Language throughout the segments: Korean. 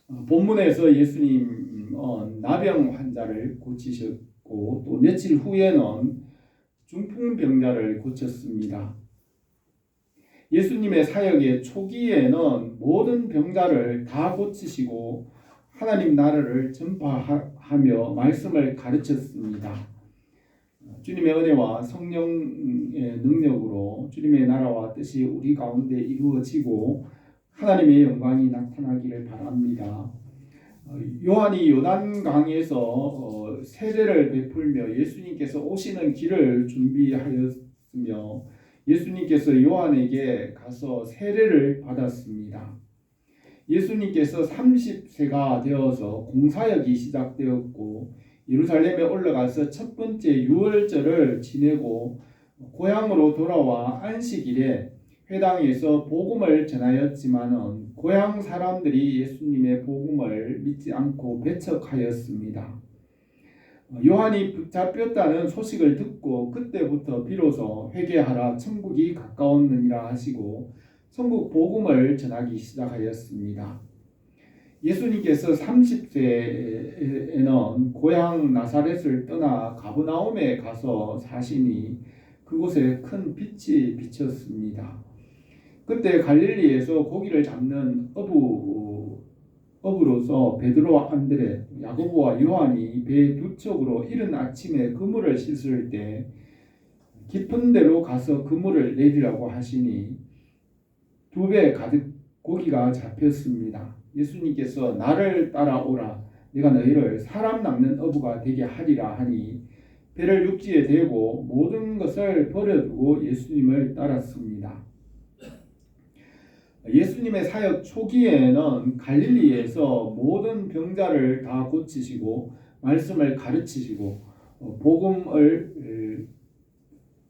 본문에서 예수님 나병 환자를 고치셨고 또 며칠 후에는 중풍병자를 고쳤습니다. 예수님의 사역의 초기에는 모든 병자를 다 고치시고 하나님 나라를 전파하며 말씀을 가르쳤습니다. 주님의 은혜와 성령의 능력으로 주님의 나라와 뜻이 우리 가운데 이루어지고 하나님의 영광이 나타나기를 바랍니다. 요한이 요단강에서 세례를 베풀며 예수님께서 오시는 길을 준비하였으며 예수님께서 요한에게 가서 세례를 받았습니다. 예수님께서 30세가 되어서 공사역이 시작되었고 예루살렘에 올라가서 첫 번째 유월절을 지내고 고향으로 돌아와 안식일에 회당에서 복음을 전하였지만은 고향 사람들이 예수님의 복음을 믿지 않고 배척하였습니다. 요한이 붙잡혔다는 소식을 듣고 그때부터 비로소 회개하라 천국이 가까웠느니라 하시고 천국 복음을 전하기 시작하였습니다. 예수님께서 30세에는 고향 나사렛을 떠나 가버나움에 가서 사시니 그곳에 큰 빛이 비쳤습니다. 그때 갈릴리에서 고기를 잡는 어부로서 베드로와 안드레, 야고보와 요한이 배 두 척으로 이른 아침에 그물을 씻을 때 깊은 데로 가서 그물을 내리라고 하시니 2배 가득 고기가 잡혔습니다. 예수님께서 나를 따라오라 내가 너희를 사람 낚는 어부가 되게 하리라 하니 배를 육지에 대고 모든 것을 버려두고 예수님을 따랐습니다. 예수님의 사역 초기에는 갈릴리에서 모든 병자를 다 고치시고 말씀을 가르치시고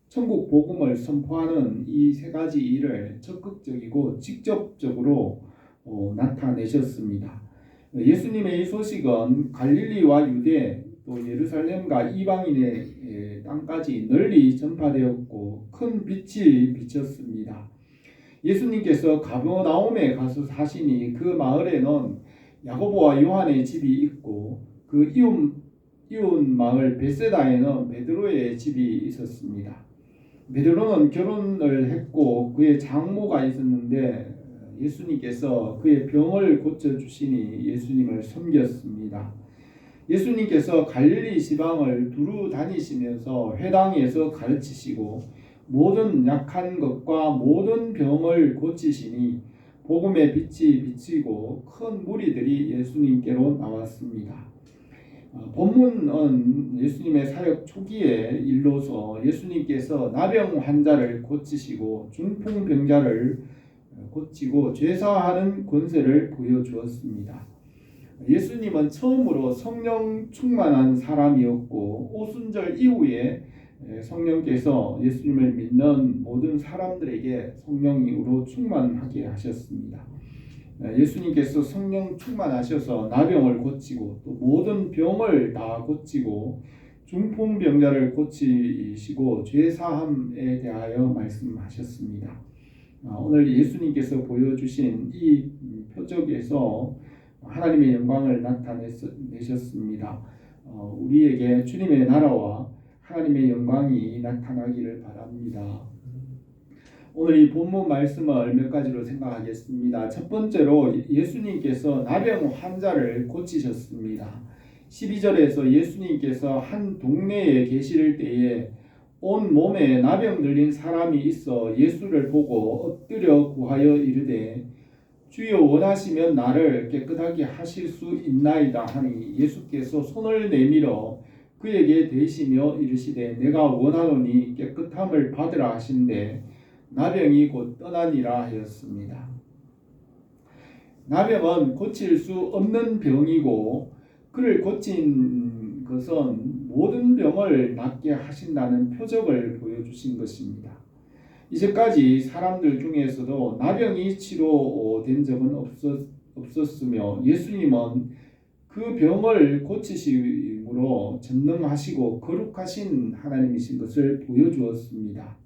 천국 복음을 선포하는 이 세 가지 일을 적극적이고 직접적으로 나타내셨습니다. 예수님의 이 소식은 갈릴리와 유대 또 예루살렘과 이방인의 땅까지 널리 전파되었고 큰 빛이 비쳤습니다. 예수님께서 가버나움에 가서 사시니 그 마을에는 야고보와 요한의 집이 있고 그 이웃 마을 베세다에는 베드로의 집이 있었습니다. 베드로는 결혼을 했고 그의 장모가 있었는데 예수님께서 그의 병을 고쳐주시니 예수님을 섬겼습니다. 예수님께서 갈릴리 지방을 두루 다니시면서 회당에서 가르치시고 모든 약한 것과 모든 병을 고치시니 복음의 빛이 비치고 큰 무리들이 예수님께로 나왔습니다. 본문은 예수님의 사역 초기의 일로서 예수님께서 나병 환자를 고치시고 중풍병자를 고치고 죄사하는 권세를 보여주었습니다. 예수님은 처음으로 성령 충만한 사람이었고 오순절 이후에 성령께서 예수님을 믿는 모든 사람들에게 성령으로 충만하게 하셨습니다. 예수님께서 성령 충만하셔서 나병을 고치고 또 모든 병을 다 고치고 중풍병자를 고치시고 죄사함에 대하여 말씀하셨습니다. 오늘 예수님께서 보여주신 이 표적에서 하나님의 영광을 나타내셨습니다. 우리에게 주님의 나라와 하나님의 영광이 나타나기를 바랍니다. 오늘 이 본문 말씀을 몇 가지로 생각하겠습니다. 첫 번째로 예수님께서 나병 환자를 고치셨습니다. 12절에서 예수님께서 한 동네에 계실 때에 온 몸에 나병 들린 사람이 있어 예수를 보고 엎드려 구하여 이르되 주여 원하시면 나를 깨끗하게 하실 수 있나이다 하니 예수께서 손을 내밀어 그에게 대시며 이르시되 내가 원하노니 깨끗함을 받으라 하신대 나병이 곧 떠나니라 하였습니다. 나병은 고칠 수 없는 병이고 그를 고친 것은 모든 병을 낫게 하신다는 표적을 보여주신 것입니다. 이제까지 사람들 중에서도 나병이 치료된 적은 없었으며 예수님은 그 병을 고치심으로 전능하시고 거룩하신 하나님이신 것을 보여주었습니다.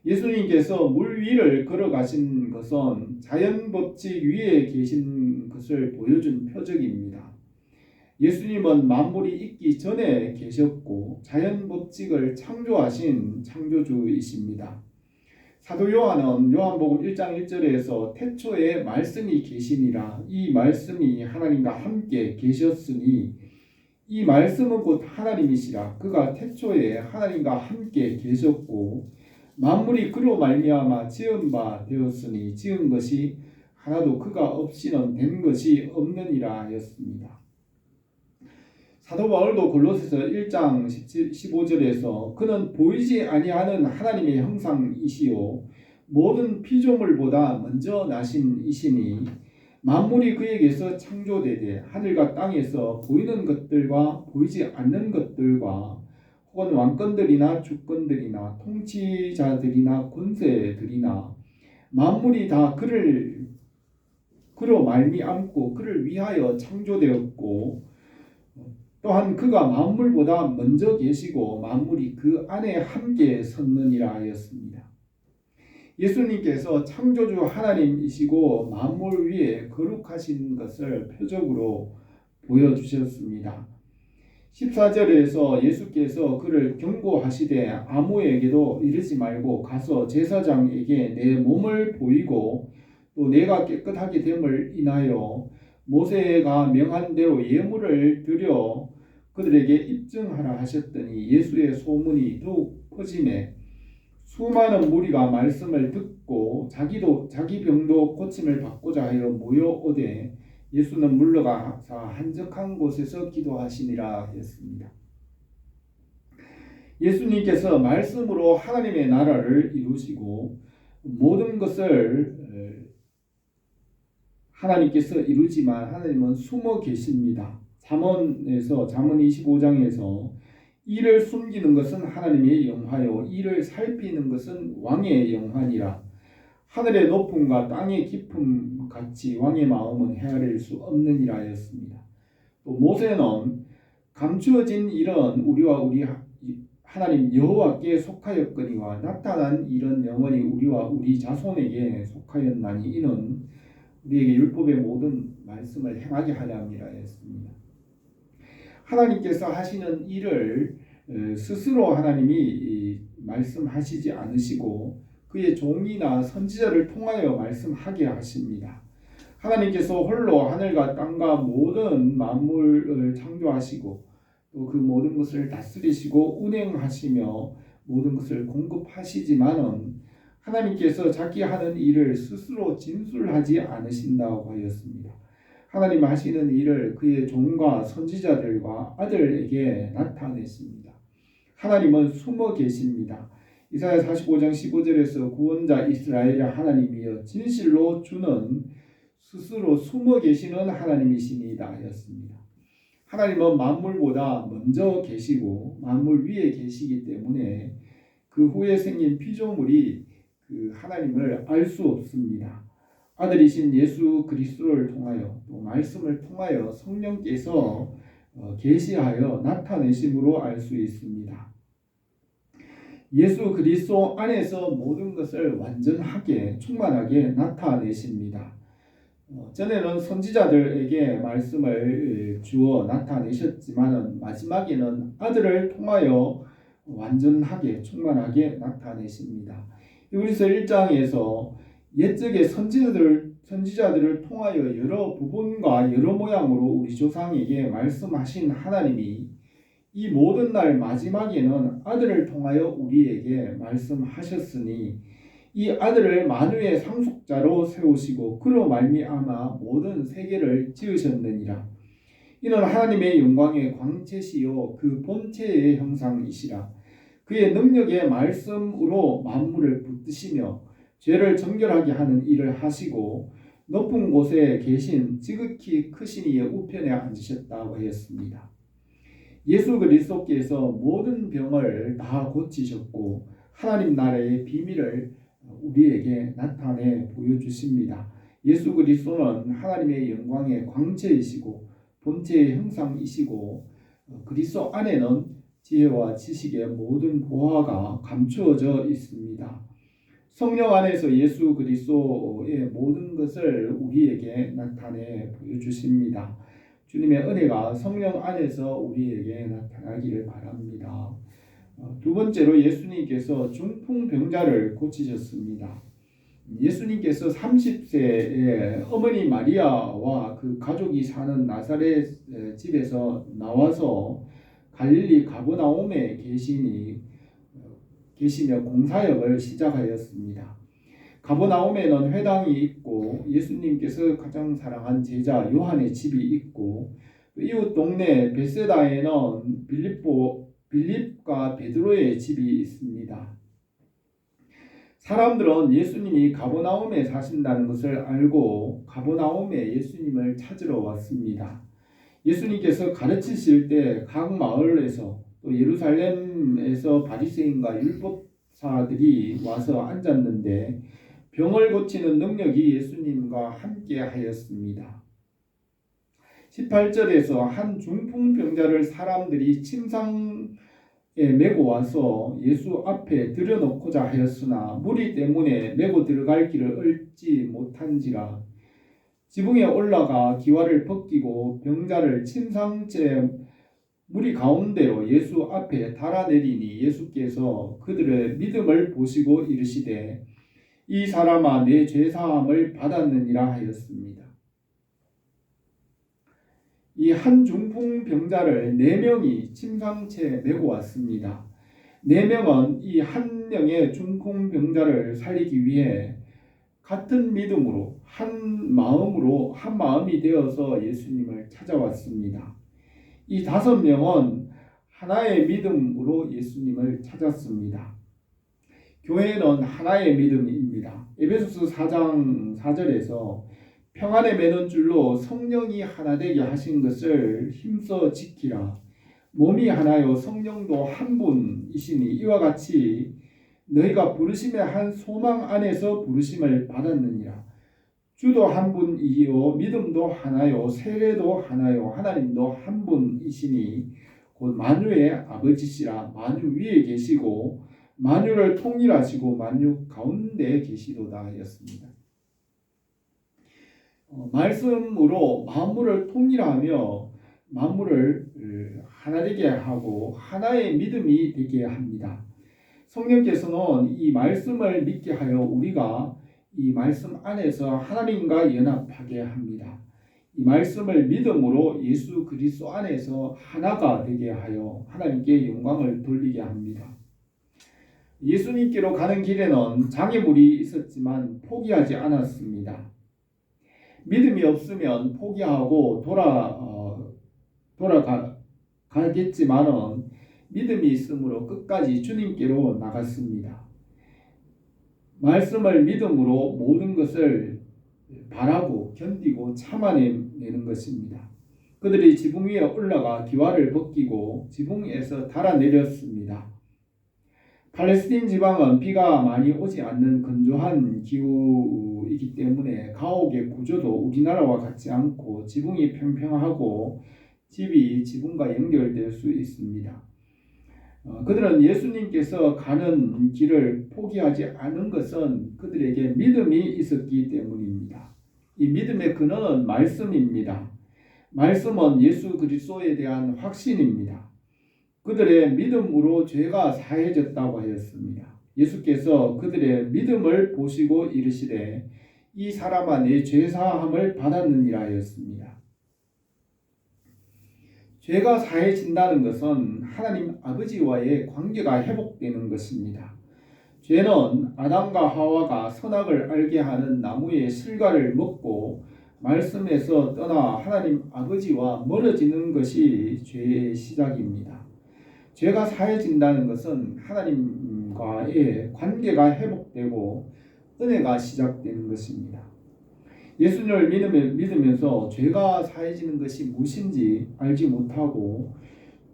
예수님께서 물 위를 걸어가신 것은 자연 법칙 위에 계신 것을 보여준 표적입니다. 예수님은 만물이 있기 전에 계셨고 자연 법칙을 창조하신 창조주이십니다. 사도 요한은 요한복음 1장 1절에서 태초에 말씀이 계시니라, 이 말씀이 하나님과 함께 계셨으니 이 말씀은 곧 하나님이시라. 그가 태초에 하나님과 함께 계셨고 만물이 그로 말미암아 지은 바 되었으니 지은 것이 하나도 그가 없이는 된 것이 없느니라 하였습니다. 사도 바울도 골로새서 1장 15절에서 그는 보이지 아니하는 하나님의 형상이시요 모든 피조물보다 먼저 나신 이시니 만물이 그에게서 창조되되 하늘과 땅에서 보이는 것들과 보이지 않는 것들과 혹은 왕권들이나 주권들이나 통치자들이나 권세들이나 만물이 다 그로 말미암고 그를 위하여 창조되었고 또한 그가 만물보다 먼저 계시고 만물이 그 안에 함께 섰느니라 하였습니다. 예수님께서 창조주 하나님이시고 만물 위에 거룩하신 것을 표적으로 보여주셨습니다. 14절에서 예수께서 그를 경고하시되 아무에게도 이르지 말고 가서 제사장에게 내 몸을 보이고 또 내가 깨끗하게 됨을 인하여 모세가 명한 대로 예물을 드려 그들에게 입증하라 하셨더니 예수의 소문이 더욱 퍼지매 수많은 무리가 말씀을 듣고 자기 병도 고침을 받고자 하여 모여오되 예수는 물러가사 한적한 곳에서 기도하시니라 했습니다. 예수님께서 말씀으로 하나님의 나라를 이루시고 모든 것을 하나님께서 이루지만 하나님은 숨어 계십니다. 잠언 25장에서 이를 숨기는 것은 하나님의 영화요 이를 살피는 것은 왕의 영화니라. 하늘의 높음과 땅의 깊음 같이 왕의 마음은 헤아릴 수 없느니라 하였습니다. 또 모세는 감추어진 일은 우리와 우리 하나님 여호와께 속하였거니와 나타난 일은 영원히 우리와 우리 자손에게 속하였나니 이는 우리에게 율법의 모든 말씀을 행하게 하려 함이라 했습니다. 하나님께서 하시는 일을 스스로 하나님이 말씀하시지 않으시고 그의 종이나 선지자를 통하여 말씀하게 하십니다. 하나님께서 홀로 하늘과 땅과 모든 만물을 창조하시고 또 그 모든 것을 다스리시고 운행하시며 모든 것을 공급하시지만은 하나님께서 자기 하는 일을 스스로 진술하지 않으신다고 하였습니다. 하나님 하시는 일을 그의 종과 선지자들과 아들에게 나타내십니다. 하나님은 숨어 계십니다. 이사야 45장 15절에서 구원자 이스라엘의 하나님이여 진실로 주는 스스로 숨어 계시는 하나님이시니이다 하였습니다. 하나님은 만물보다 먼저 계시고 만물 위에 계시기 때문에 그 후에 생긴 피조물이 그 하나님을 알 수 없습니다. 아들이신 예수 그리스도를 통하여 또 말씀을 통하여 성령께서 계시하여 나타내심으로 알 수 있습니다. 예수 그리스도 안에서 모든 것을 완전하게 충만하게 나타내십니다. 전에는 선지자들에게 말씀을 주어 나타내셨지만 마지막에는 아들을 통하여 완전하게 충만하게 나타내십니다. 히브리서 1장에서 옛적의 선지자들을 통하여 여러 부분과 여러 모양으로 우리 조상에게 말씀하신 하나님이 이 모든 날 마지막에는 아들을 통하여 우리에게 말씀하셨으니 이 아들을 만유의 상속자로 세우시고 그로 말미암아 모든 세계를 지으셨느니라. 이는 하나님의 영광의 광채시요 그 본체의 형상이시라. 그의 능력의 말씀으로 만물을 붙드시며 죄를 정결하게 하는 일을 하시고 높은 곳에 계신 지극히 크신 이의 우편에 앉으셨다고 하였습니다. 예수 그리스도께서 모든 병을 다 고치셨고 하나님 나라의 비밀을 우리에게 나타내 보여주십니다. 예수 그리스도는 하나님의 영광의 광채이시고 본체의 형상이시고 그리스도 안에는 지혜와 지식의 모든 보화가 감추어져 있습니다. 성령 안에서 예수 그리스도의 모든 것을 우리에게 나타내 보여주십니다. 주님의 은혜가 성령 안에서 우리에게 나타나기를 바랍니다. 두 번째로 예수님께서 중풍병자를 고치셨습니다. 예수님께서 30세에 어머니 마리아와 그 가족이 사는 나사렛 집에서 나와서 갈릴리 가버나움에 계시며 공사역을 시작하였습니다. 가버나움에는 회당이 있고 예수님께서 가장 사랑한 제자 요한의 집이 있고 이웃 동네 베세다에는 빌립과 베드로의 집이 있습니다. 사람들은 예수님이 가버나움에 사신다는 것을 알고 가버나움에 예수님을 찾으러 왔습니다. 예수님께서 가르치실 때 각 마을에서 또 예루살렘에서 바리새인과 율법사들이 와서 앉았는데 병을 고치는 능력이 예수님과 함께 하였습니다. 18절에서 한 중풍병자를 사람들이 침상에 메고 와서 예수 앞에 들여놓고자 하였으나 무리 때문에 메고 들어갈 길을 얻지 못한지라 지붕에 올라가 기와를 벗기고 병자를 침상째 무리 가운데로 예수 앞에 달아내리니 예수께서 그들의 믿음을 보시고 이르시되 이 사람아 내 죄사함을 받았느니라 하였습니다. 이 한 중풍병자를 4명이 침상채 메고 왔습니다. 4명은 이 한 명의 중풍병자를 살리기 위해 같은 믿음으로 한 마음이 되어서 예수님을 찾아왔습니다. 이 5명은 하나의 믿음으로 예수님을 찾았습니다. 교회는 하나의 믿음입니다. 에베소서 4장 4절에서 평안에 매는 줄로 성령이 하나 되게 하신 것을 힘써 지키라. 몸이 하나요 성령도 한 분이시니 이와 같이 너희가 부르심의 한 소망 안에서 부르심을 받았느니라. 주도 한 분이요 믿음도 하나요 세례도 하나요 하나님도 한 분이시니 곧 만유의 아버지시라. 만유 위에 계시고 만유를 통일하시고 만유 가운데 계시도다 하였습니다. 말씀으로 만물을 통일하며 만물을 하나 되게 하고 하나의 믿음이 되게 합니다. 성령께서는 이 말씀을 믿게 하여 우리가 이 말씀 안에서 하나님과 연합하게 합니다. 이 말씀을 믿음으로 예수 그리스도 안에서 하나가 되게 하여 하나님께 영광을 돌리게 합니다. 예수님께로 가는 길에는 장애물이 있었지만 포기하지 않았습니다. 믿음이 없으면 포기하고 돌아가겠지만은 믿음이 있으므로 끝까지 주님께로 나갔습니다. 말씀을 믿음으로 모든 것을 바라고 견디고 참아내는 것입니다. 그들이 지붕 위에 올라가 기와를 벗기고 지붕에서 달아내렸습니다. 팔레스틴 지방은 비가 많이 오지 않는 건조한 기후이기 때문에 가옥의 구조도 우리나라와 같지 않고 지붕이 평평하고 집이 지붕과 연결될 수 있습니다. 그들은 예수님께서 가는 길을 포기하지 않은 것은 그들에게 믿음이 있었기 때문입니다. 이 믿음의 근원은 말씀입니다. 말씀은 예수 그리스도에 대한 확신입니다. 그들의 믿음으로 죄가 사해졌다고 하였습니다. 예수께서 그들의 믿음을 보시고 이르시되 이 사람아 내 죄사함을 받았느니라 하였습니다. 죄가 사해진다는 것은 하나님 아버지와의 관계가 회복되는 것입니다. 죄는 아담과 하와가 선악을 알게 하는 나무의 실과를 먹고 말씀에서 떠나 하나님 아버지와 멀어지는 것이 죄의 시작입니다. 죄가 사해진다는 것은 하나님과의 관계가 회복되고 은혜가 시작되는 것입니다. 예수님을 믿으면서 죄가 사해지는 것이 무엇인지 알지 못하고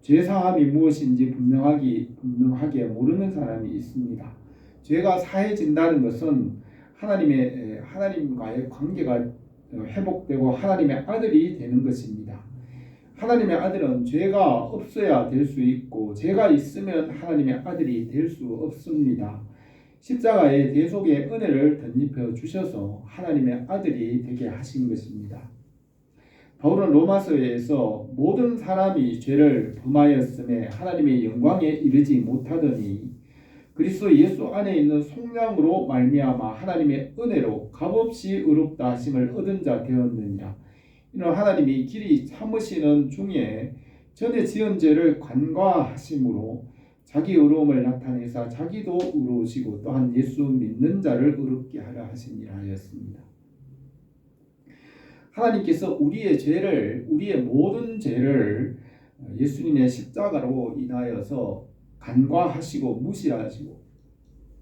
죄사함이 무엇인지 분명하게 모르는 사람이 있습니다. 죄가 사해진다는 것은 하나님과의 관계가 회복되고 하나님의 아들이 되는 것입니다. 하나님의 아들은 죄가 없어야 될 수 있고 죄가 있으면 하나님의 아들이 될 수 없습니다. 십자가의 대속의 은혜를 덧입혀 주셔서 하나님의 아들이 되게 하신 것입니다. 바울은 로마서에서 모든 사람이 죄를 범하였음에 하나님의 영광에 이르지 못하더니 그리스도 예수 안에 있는 속량으로 말미암아 하나님의 은혜로 값없이 의롭다 하심을 얻은 자 되었느니라. 이는 하나님이 길이 참으시는 중에 전에 지은 죄를 간과하심으로 자기 의로움을 나타내사 자기도 의로우시고 또한 예수 믿는 자를 의롭게 하려 하심이라 하였습니다. 하나님께서 우리의 모든 죄를 예수님의 십자가로 인하여서 간과하시고 무시하시고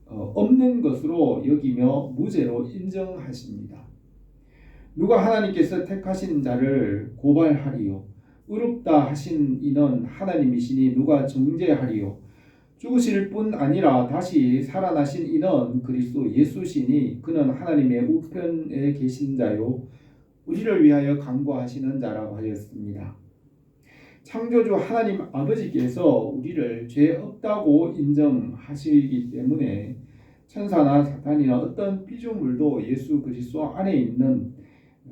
없는 것으로 여기며 무죄로 인정하십니다. 누가 하나님께서 택하신 자를 고발하리요? 의롭다 하신 이는 하나님이시니 누가 정죄하리요? 죽으실 뿐 아니라 다시 살아나신 이는 그리스도 예수시니 그는 하나님의 우편에 계신 자요 우리를 위하여 간구하시는 자라고 하였습니다. 창조주 하나님 아버지께서 우리를 죄 없다고 인정하시기 때문에 천사나 사탄이나 어떤 피조물도 예수 그리스도 안에 있는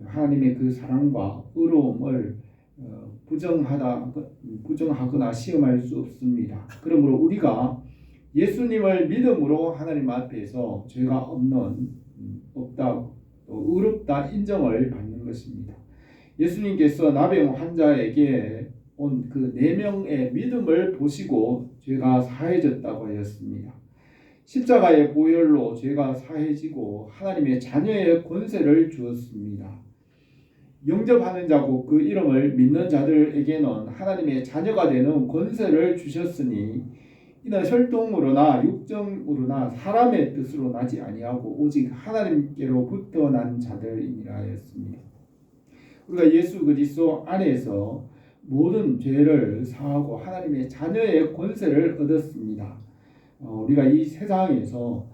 하나님의 그 사랑과 의로움을 부정하거나 시험할 수 없습니다. 그러므로 우리가 예수님을 믿음으로 하나님 앞에서 죄가 없다, 의롭다 인정을 받는 것입니다. 예수님께서 나병 환자에게 온 그 4명의 믿음을 보시고 죄가 사해졌다고 하였습니다. 십자가의 보혈로 죄가 사해지고 하나님의 자녀의 권세를 주었습니다. 영접하는 자고 그 이름을 믿는 자들에게는 하나님의 자녀가 되는 권세를 주셨으니 이는 혈통으로나 육정으로나 사람의 뜻으로 나지 아니하고 오직 하나님께로부터 난 자들이니라 하였습니다. 우리가 예수 그리스도 안에서 모든 죄를 사하고 하나님의 자녀의 권세를 얻었습니다. 우리가 이 세상에서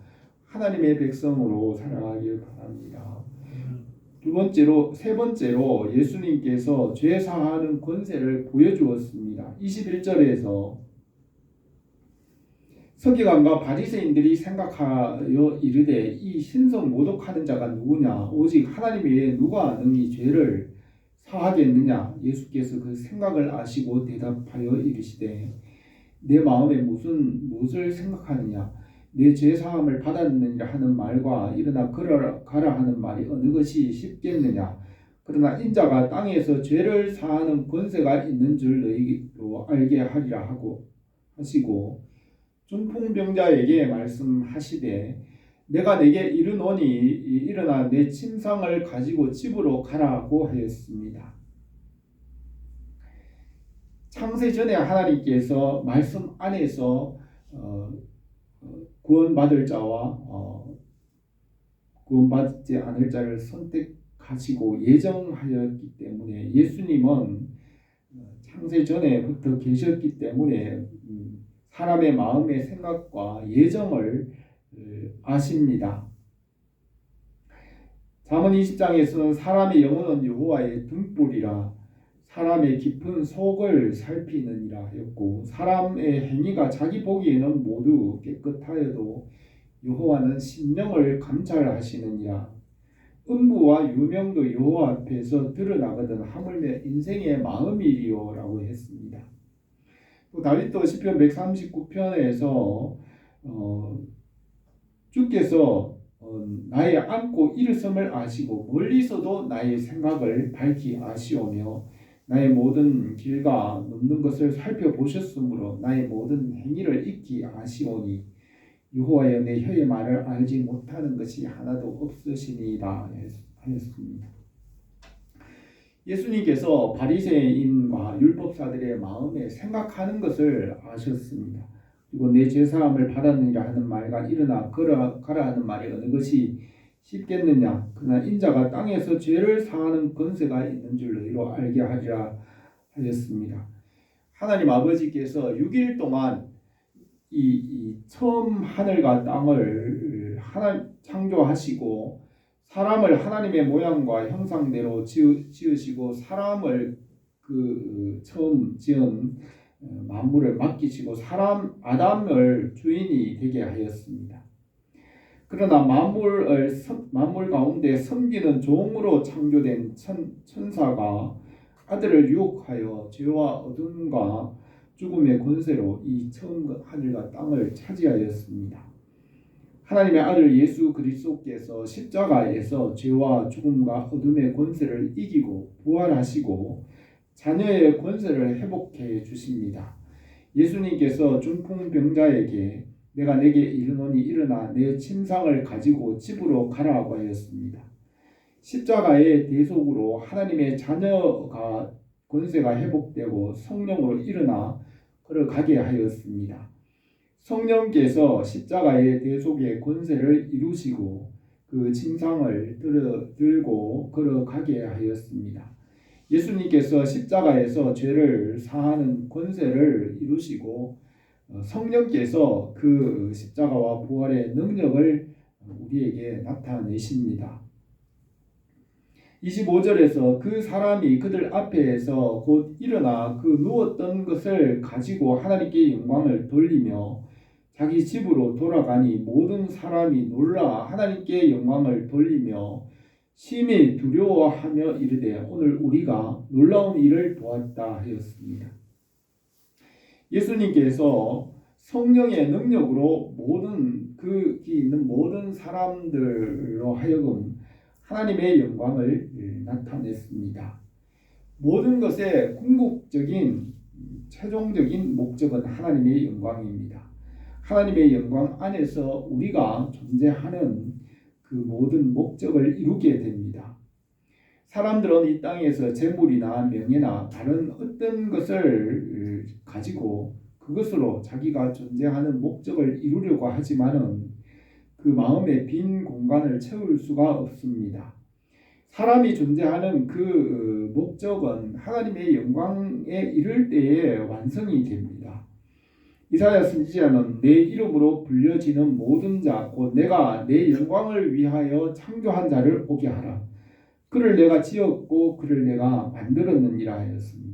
하나님의 백성으로 살아가길 바랍니다. 세 번째로 예수님께서 죄 사하는 권세를 보여주었습니다. 21절에서 서기관과 바리새인들이 생각하여 이르되 이 신성 모독하는 자가 누구냐? 오직 하나님 외에 누가 능히 죄를 사하겠느냐? 예수께서 그 생각을 아시고 대답하여 이르시되 내 마음에 무엇을 생각하느냐? 내 죄 사함을 받았느니라 하는 말과 일어나 가라 하는 말이 어느 것이 쉽겠느냐? 그러나 인자가 땅에서 죄를 사하는 권세가 있는 줄 너희로 알게 하리라 하시고 중풍병자에게 말씀하시되 내가 내게 이르노니 일어나 내 침상을 가지고 집으로 가라고 하였습니다. 창세 전에 하나님께서 말씀 안에서 구원받을 자와 구원받지 않을 자를 선택하시고 예정하였기 때문에 예수님은 창세 전에부터 계셨기 때문에 사람의 마음의 생각과 예정을 아십니다. 잠언 20장에서는 사람의 영혼은 여호와의 등불이라 사람의 깊은 속을 살피느니라 하였고 사람의 행위가 자기 보기에는 모두 깨끗하여도 여호와는 심령을 감찰하시느니라. 음부와 유명도 여호와 앞에서 드러나거든 하물며 인생의 마음이리요 라고 했습니다. 또 다윗도 시편 139편에서 주께서 나의 앉고 일어섬을 아시고 멀리서도 나의 생각을 밝히 아시오며 나의 모든 길과 넘는 것을 살펴보셨으므로 나의 모든 행위를 익히 아시오니 여호와여 내 혀의 말을 알지 못하는 것이 하나도 없으시니이다 하였습니다. 예수님께서 바리새인과 율법사들의 마음에 생각하는 것을 아셨습니다. 그리고 내 죄사함을 받았느니라 하는 말과 일어나 가라 하는 말이 어느 것이 쉽겠느냐? 그러나 인자가 땅에서 죄를 사하는 권세가 있는 줄 너희로 알게 하리라 하였습니다. 하나님 아버지께서 6일 동안 이 처음 하늘과 땅을 창조하시고 사람을 하나님의 모양과 형상대로 지으시고 사람을 그 처음 지은 만물을 맡기시고 아담을 주인이 되게 하였습니다. 그러나 만물 가운데 섬기는 종으로 창조된 천사가 아들을 유혹하여 죄와 어둠과 죽음의 권세로 이 처음 하늘과 땅을 차지하였습니다. 하나님의 아들 예수 그리스도께서 십자가에서 죄와 죽음과 어둠의 권세를 이기고 부활하시고 자녀의 권세를 회복해 주십니다. 예수님께서 중풍병자에게 내가 내게 이르노니 일어나 내 침상을 가지고 집으로 가라고 하였습니다. 십자가의 대속으로 하나님의 자녀가 권세가 회복되고 성령으로 일어나 걸어가게 하였습니다. 성령께서 십자가의 대속의 권세를 이루시고 그 침상을 들고 걸어가게 하였습니다. 예수님께서 십자가에서 죄를 사하는 권세를 이루시고 성령께서 그 십자가와 부활의 능력을 우리에게 나타내십니다. 25절에서 그 사람이 그들 앞에서 곧 일어나 그 누웠던 것을 가지고 하나님께 영광을 돌리며 자기 집으로 돌아가니 모든 사람이 놀라 하나님께 영광을 돌리며 심히 두려워하며 이르되 오늘 우리가 놀라운 일을 보았다 하였습니다. 예수님께서 성령의 능력으로 거기 있는 모든 사람들로 하여금 하나님의 영광을 나타냈습니다. 모든 것의 궁극적인 최종적인 목적은 하나님의 영광입니다. 하나님의 영광 안에서 우리가 존재하는 그 모든 목적을 이루게 됩니다. 사람들은 이 땅에서 재물이나 명예나 다른 어떤 것을 가지고 그것으로 자기가 존재하는 목적을 이루려고 하지만은 그 마음의 빈 공간을 채울 수가 없습니다. 사람이 존재하는 그 목적은 하나님의 영광에 이를 때에 완성이 됩니다. 이사야 선지자는 내 이름으로 불려지는 모든 자 곧 내가 내 영광을 위하여 창조한 자를 오게 하라. 그를 내가 지었고 그를 내가 만들었느니라 하였습니다.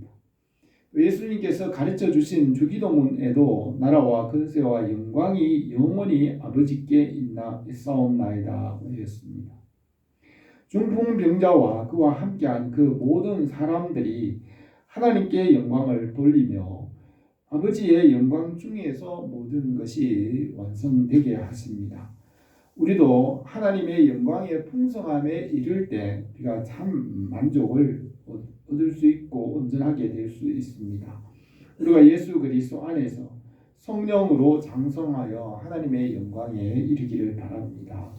예수님께서 가르쳐 주신 주기도문에도 나라와 권세와 영광이 영원히 아버지께 있사옵나이다 하였습니다. 중풍병자와 그와 함께한 그 모든 사람들이 하나님께 영광을 돌리며 아버지의 영광 중에서 모든 것이 완성되게 하십니다. 우리도 하나님의 영광의 풍성함에 이를 때 우리가 참 만족을 얻을 수 있고 온전하게 될 수 있습니다. 우리가 예수 그리스도 안에서 성령으로 장성하여 하나님의 영광에 이르기를 바랍니다.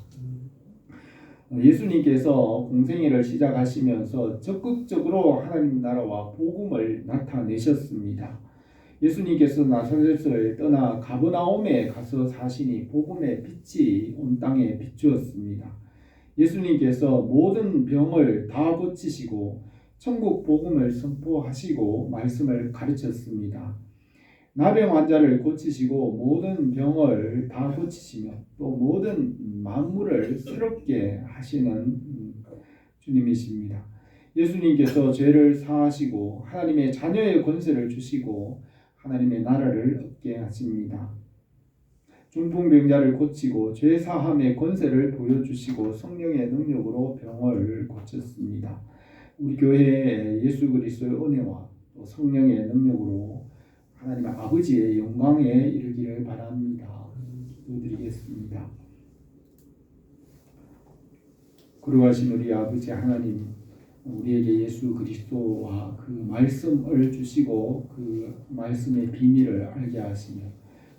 예수님께서 공생애를 시작하시면서 적극적으로 하나님 나라와 복음을 나타내셨습니다. 예수님께서 나사렛을 떠나 가버나움에 가서 사시니 복음의 빛이 온 땅에 비추었습니다. 예수님께서 모든 병을 다 고치시고 천국 복음을 선포하시고 말씀을 가르쳤습니다. 나병 환자를 고치시고 모든 병을 다 고치시며 또 모든 만물을 새롭게 하시는 주님이십니다. 예수님께서 죄를 사하시고 하나님의 자녀의 권세를 주시고 하나님의 나라를 얻게 하십니다. 중풍병자를 고치고 죄 사함의 권세를 보여주시고 성령의 능력으로 병을 고쳤습니다. 우리 교회에 예수 그리스도의 은혜와 또 성령의 능력으로 하나님의 아버지의 영광에 이르기를 바랍니다. 기도드리겠습니다. 거룩하신 우리 아버지 하나님, 우리에게 예수 그리스도와 그 말씀을 주시고 그 말씀의 비밀을 알게 하시며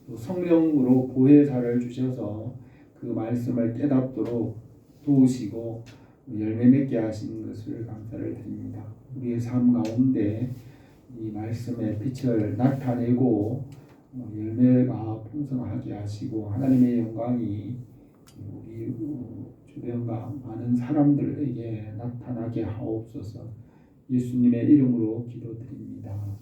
또 성령으로 보혜사를 주셔서 그 말씀을 깨닫도록 도우시고 열매 맺게 하신 것을 감사를 드립니다. 우리의 삶 가운데 이 말씀의 빛을 나타내고 열매가 풍성하게 하시고 하나님의 영광이 우리 주변과 많은 사람들에게 나타나게 하옵소서. 예수님의 이름으로 기도드립니다.